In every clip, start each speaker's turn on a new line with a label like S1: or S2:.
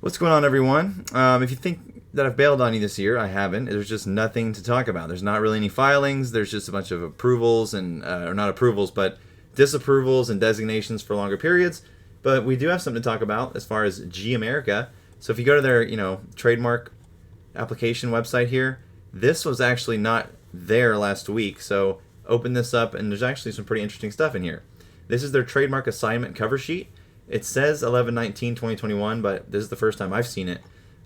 S1: What's going on, everyone? If you think that I've bailed on you this year, I haven't. There's just nothing to talk about. There's not really any filings. There's just a bunch of approvals and, or not approvals, but disapprovals and designations for longer periods. But we do have something to talk about as far as GMERICA. So if you go to their, trademark application website here, this was actually not there last week. So open this up, and there's actually some pretty interesting stuff in here. This is their trademark assignment cover sheet. It says 11/19/2021, but this is the first time I've seen it.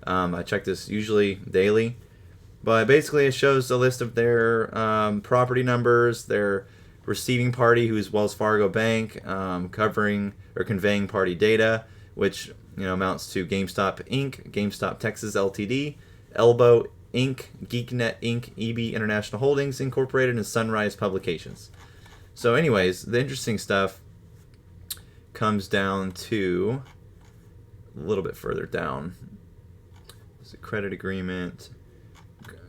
S1: I check this usually daily. But basically it shows a list of their property numbers, their receiving party, who's Wells Fargo Bank, covering or conveying party data, which amounts to GameStop Inc., GameStop Texas Ltd., Elbow Inc., GeekNet Inc., EB International Holdings Incorporated, and Sunrise Publications. So anyways, the interesting stuff comes down to a little bit further down. There's a credit agreement,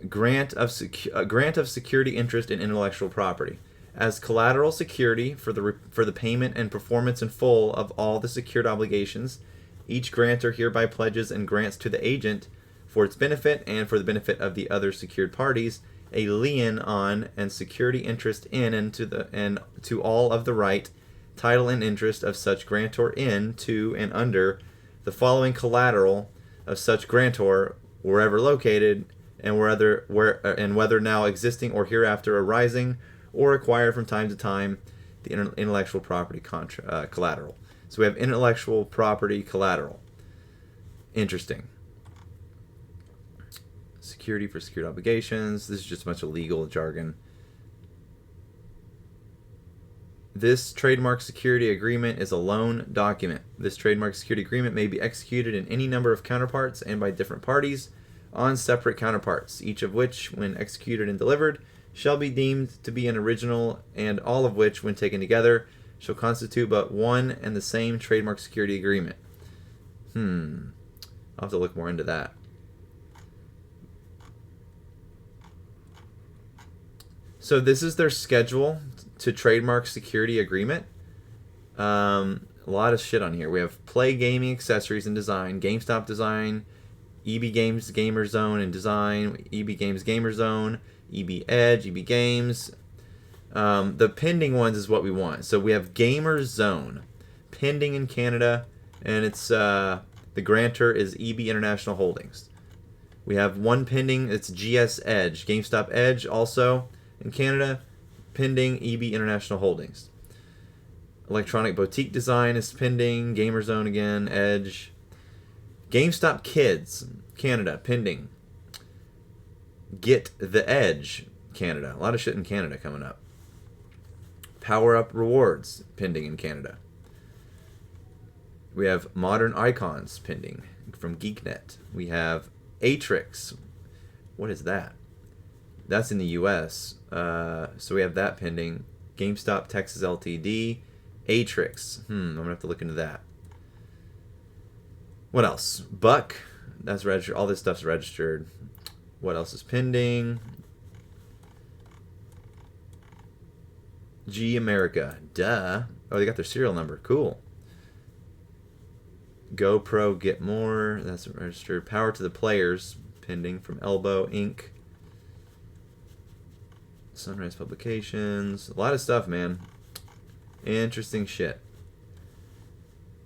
S1: grant of security interest in intellectual property as collateral security for the payment and performance in full of all the secured obligations. Each grantor hereby pledges and grants to the agent, for its benefit and for the benefit of the other secured parties, a lien on and security interest in and to all of the right, title, and interest of such grantor in, to, and under the following collateral of such grantor, wherever located, and whether now existing or hereafter arising or acquired from time to time, the intellectual property collateral. So we have intellectual property collateral. Interesting. Security for secured obligations. This is just a bunch of legal jargon. This trademark security agreement is a loan document. This trademark security agreement may be executed in any number of counterparts and by different parties on separate counterparts, each of which, when executed and delivered, shall be deemed to be an original, and all of which, when taken together, shall constitute but one and the same trademark security agreement. I'll have to look more into that. So this is their schedule to trademark security agreement. A lot of shit on here. We have Play Gaming Accessories and Design, GameStop Design, EB Games Gamer Zone and Design, EB Games Gamer Zone, EB Edge, EB Games. The pending ones is what we want. So we have Gamer Zone, pending in Canada, and it's the grantor is EB International Holdings. We have one pending, it's GS Edge, GameStop Edge also in Canada, pending EB International Holdings. Electronic Boutique Design is pending. Gamer Zone again. Edge. GameStop Kids, Canada, pending. Get the Edge, Canada. A lot of shit in Canada coming up. Power Up Rewards, pending in Canada. We have Modern Icons, pending from GeekNet. We have Atrix. What is that? That's in the U.S. So we have that pending. GameStop Texas Ltd. Atrix. I'm going to have to look into that. What else? Buck. That's registered. All this stuff's registered. What else is pending? GMERICA. Duh. Oh, they got their serial number. Cool. GoPro Get More. That's registered. Power to the Players. Pending from Elbow Inc. Sunrise Publications. A lot of stuff, man. Interesting shit.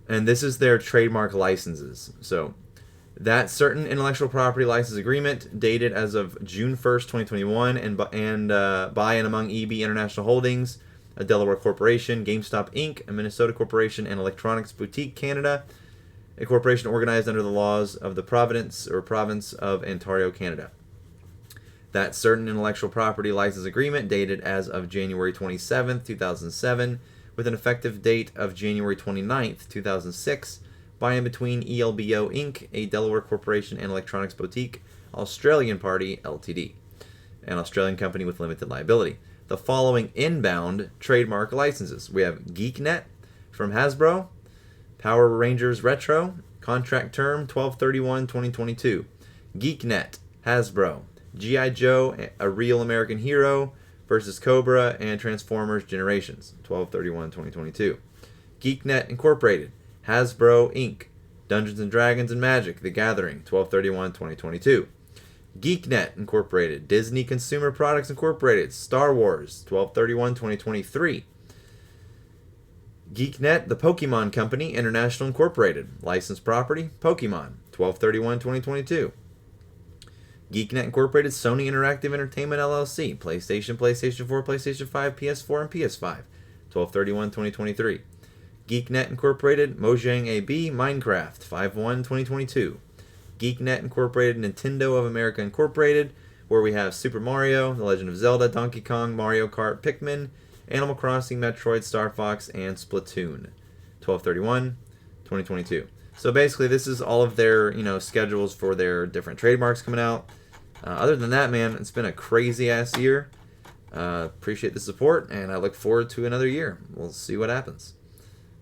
S1: And this is their trademark licenses. So that certain intellectual property license agreement dated as of June 1st, 2021 and by and among EB International Holdings, a Delaware corporation, GameStop Inc., a Minnesota corporation, and Electronics Boutique Canada, a corporation organized under the laws of the province of Ontario, Canada. That certain intellectual property license agreement dated as of January 27th, 2007, with an effective date of January 29th, 2006, by and between ELBO Inc., a Delaware corporation, and Electronics Boutique Australian Party Ltd., an Australian company with limited liability. The following inbound trademark licenses. We have GeekNet from Hasbro, Power Rangers Retro, contract term 12/31/2022. GeekNet, Hasbro, G.I. Joe, A Real American Hero versus Cobra, and Transformers Generations, 12/31/2022. GeekNet Incorporated, Hasbro Inc., Dungeons and Dragons and Magic: The Gathering, 12/31/2022. GeekNet Incorporated, Disney Consumer Products Incorporated, Star Wars, 12/31/2023. GeekNet, The Pokemon Company International Incorporated, licensed property, Pokemon, 12/31/2022. GeekNet Incorporated, Sony Interactive Entertainment LLC, PlayStation, PlayStation 4, PlayStation 5, PS4, and PS5, 12/31/2023. GeekNet Incorporated, Mojang AB, Minecraft, 5/1/2022. GeekNet Incorporated, Nintendo of America Incorporated, where we have Super Mario, The Legend of Zelda, Donkey Kong, Mario Kart, Pikmin, Animal Crossing, Metroid, Star Fox, and Splatoon, 12/31/2022. So basically, this is all of their schedules for their different trademarks coming out. Other than that, man, it's been a crazy ass year. Appreciate the support, and I look forward to another year. We'll see what happens.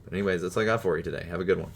S1: But anyways, that's all I got for you today. Have a good one.